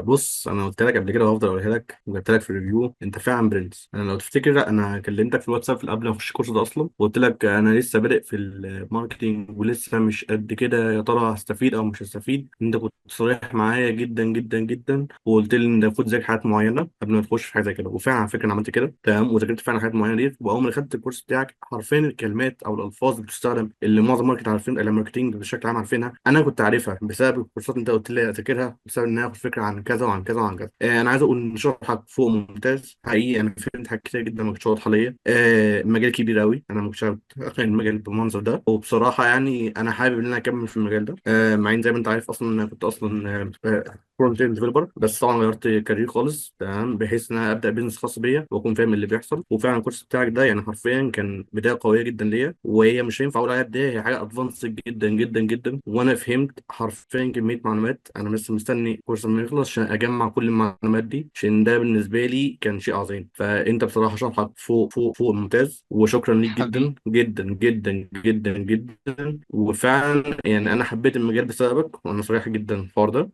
بص، انا قلت لك قبل كده وهفضل اقولها لك وقلت لك في الريفيو، انت فعلا برنس. انا لو تفتكر انا كلمتك في الواتساب قبل ما اخش الكورس ده اصلا، وقلت لك انا لسه بادئ في الماركتينج ولسه مش قد كده، يا ترى هستفيد او مش هستفيد. انت كنت صريح معايا جدا جدا جدا، وقلت لي ان المفروض تذاكر حاجات معينه قبل ما تخش في حاجه زي كده. وفعلا على فكره انا عملت كده تمام، وذاكرت فعلا حاجات معينه دي. واول ما دخلت الكورس بتاعك حرفيا الكلمات او الالفاظ اللي بتستخدم اللي معظم ماركت عارفين، الماركتينج بشكل عام عارفينها، انا كنت عارفها بسبب الكورسات اللي انت قلت لي اذاكرها، بسبب ان انا اخد فكره عن كذا وعن كذا وعن كذا. انا عايز اقول ان شرحك فوق ممتاز حقيقي. انا فهمت حاجات كتير جدا ما كنتش واضحه ليا. المجال كبير قوي، انا ما كنتش عارف المجال بالمنظر ده. وبصراحه يعني انا حابب ان انا اكمل في المجال ده. مع ان زي ما انت عارف اصلا انا كنت اصلا فرونت اند ديفلوبر، بس طبعا غيرت كارير خالص تمام، بحيث ان انا ابدا بيزنس خاص بيا واكون فاهم اللي بيحصل. وفعلا الكورس بتاعك ده يعني حرفيا كان بدايه قويه جدا ليا، وهي مش هينفع اقول عليها بدايه، هي حاجه ادفانس جدا جدا جدا. وانا فهمت حرفيا كميه معلومات، انا لسه مستني الكورس ما يخلص عشان اجمع كل المعلومات دي، عشان ده بالنسبه لي كان شيء عظيم. فانت بصراحه شرحك فوق فوق فوق ممتاز، وشكرا ليك حبيبي. جدا جدا جدا جدا جدا. وفعلا يعني انا حبيت المجال بسببك، وانا صريح جدا في الحوار ده.